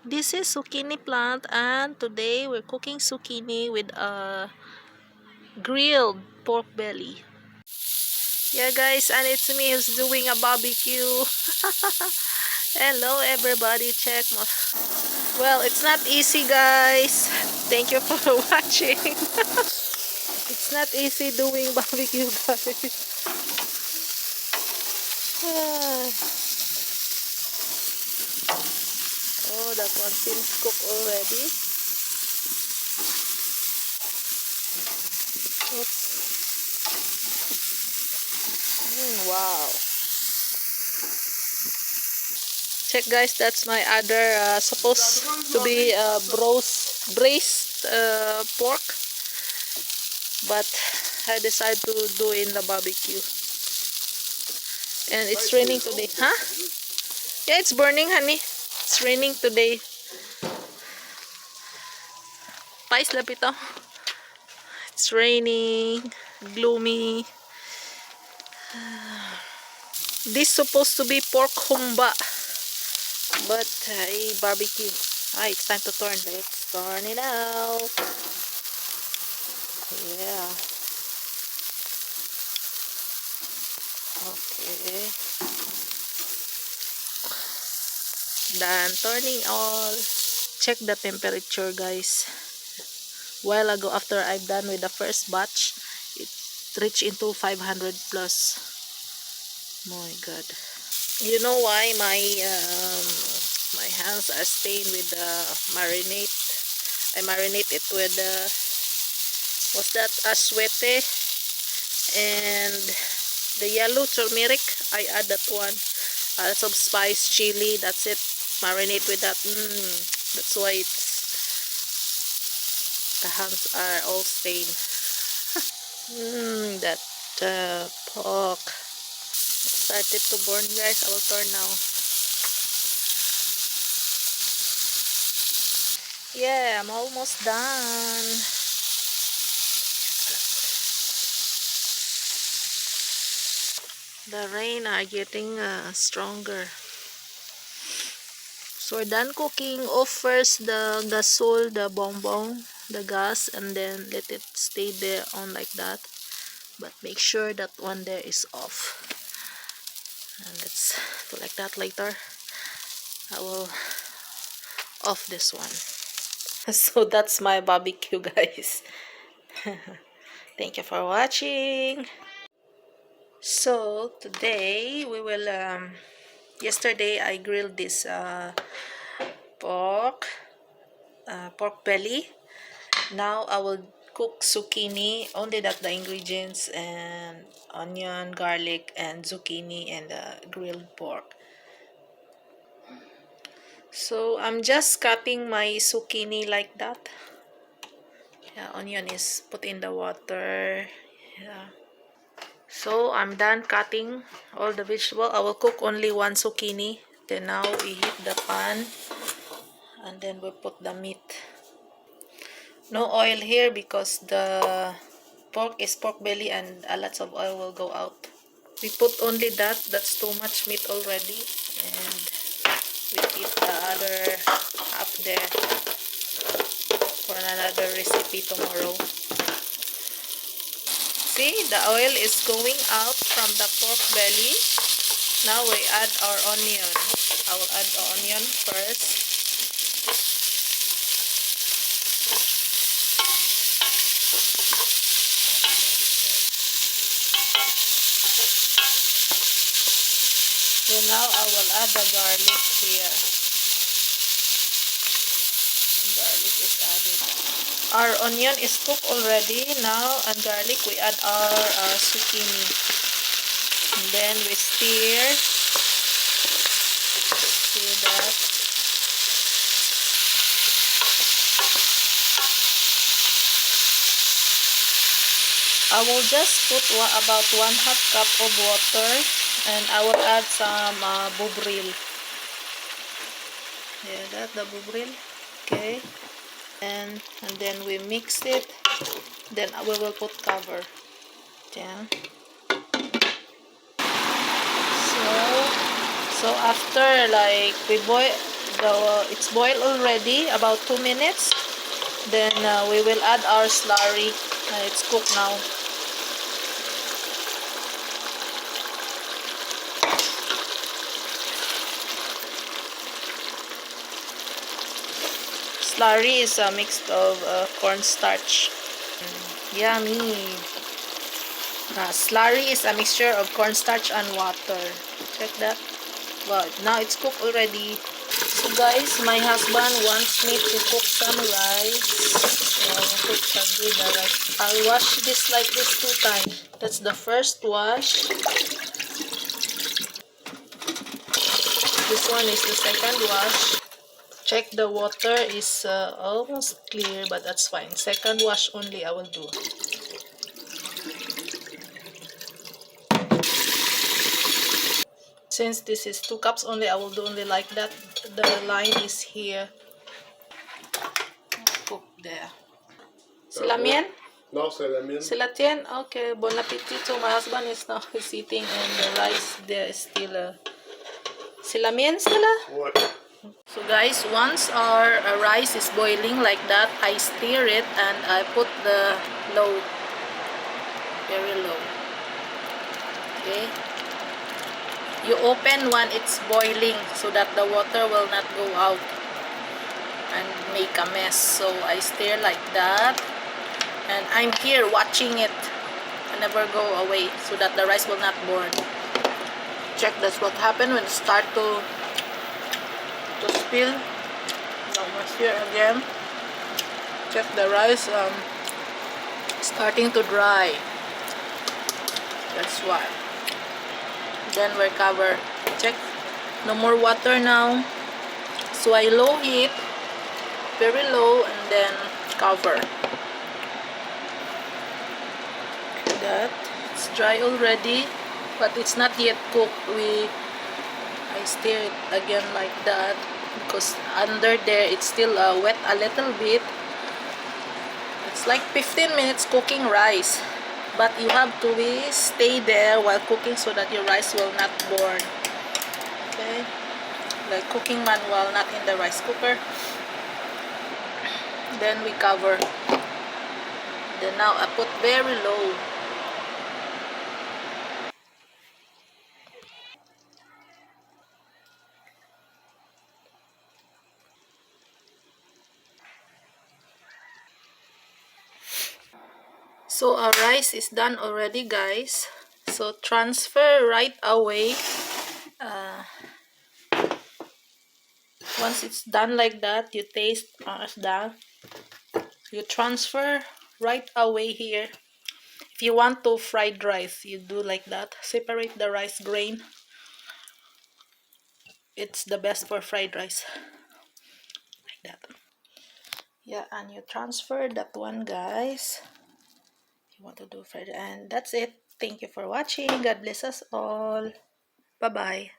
This is zucchini plant, and today we're cooking zucchini with a grilled pork belly. Yeah guys, and it's me who's doing a barbecue. Hello everybody, check mo. Well, it's not easy guys. Thank you for watching. It's not easy doing barbecue guys. Oh, that one seems cooked already. Oops. Wow. Check guys, that's my other supposed to be braised pork, but I decided to do in the barbecue. And it's raining today. Huh? Yeah, it's burning, honey. It's raining today. Pais lapito. It's raining, gloomy. This supposed to be pork humba, but barbecue. It's time to turn. Let's turn it out. Yeah. Okay. Done turning all. Check the temperature guys. While ago, after I've done with the first batch, it reached into 500 plus. My god. You know why my hands are stained with the marinade? I marinate it with what's that, aswete and the yellow turmeric. I add that one, some spice, chili, that's it. Marinate with that. That's why the hands are all stained. That pork started to burn guys. I will turn now. Yeah, I'm almost done. The rain are getting stronger. So we're done cooking. Off first the gasol, the bonbon, the gas, and then let it stay there on like that. But make sure that one there is off. And let's do like that later. I will off this one. So that's my barbecue guys. Thank you for watching. So today we will yesterday I grilled this pork belly. Now I will cook zucchini, only that the ingredients, and onion, garlic, and zucchini, and grilled pork. So I'm just cutting my zucchini like that. Yeah, onion is put in the water. Yeah. So I'm done cutting all the vegetable. I will cook only one zucchini. Then now we heat the pan, and then we put the meat. No oil here because the pork is pork belly and lots of oil will go out. We put only that. That's too much meat already. And we keep the other half there for another recipe tomorrow. See, the oil is going out from the pork belly. Now we add our onion. I will add the onion first. So now I will add the garlic here. Garlic is added. Our onion is cooked already. Now and garlic, we add our zucchini. And then we stir that. I will just put about 1/2 cup of water, and I will add some bubril. Yeah, that's the bubril. Okay, and then we mix it. Then we will put cover. Yeah. So after like we boil it's boiled already, about 2 minutes. Then we will add our slurry. It's cooked now. Slurry is a mix of cornstarch. Yummy. Slurry is a mixture of cornstarch and water. Check that. Well, now it's cooked already. So guys, my husband wants me to cook some rice. Cook the rice. I'll wash this like this 2 times. That's the first wash. This one is the second wash. Check the water is almost clear, but that's fine. Second wash only I will do. Since this is 2 cups only, I will do only like that. The line is here. Cook there. Sila mien? No, c'est la mienne. Sila tien? Okay, bon appetit. So my husband is now sitting and the rice there is still sila mien sila? What? So guys, once our rice is boiling like that, I stir it and I put the low, very low. Okay. You open when it's boiling so that the water will not go out and make a mess. So I stir like that, and I'm here watching it. I never go away so that the rice will not burn. Check, that's what happened when it start to spill. Now I stir again. Check the rice starting to dry. That's why. Then we cover. Check, no more water now. So I low heat, very low, and then cover. That it's dry already, but it's not yet cooked. I stir it again like that because under there it's still wet a little bit. It's like 15 minutes cooking rice. But you have to stay there while cooking so that your rice will not burn. Okay? Like cooking manual, not in the rice cooker. Then we cover. Then now I put very low. So our rice is done already, guys. So transfer right away. Once it's done like that, you taste it's done. You transfer right away here. If you want to fried rice, you do like that. Separate the rice grain. It's the best for fried rice. Like that. Yeah, and you transfer that one, guys. You want to do fried, and that's it. Thank you for watching. God bless us all. Bye bye.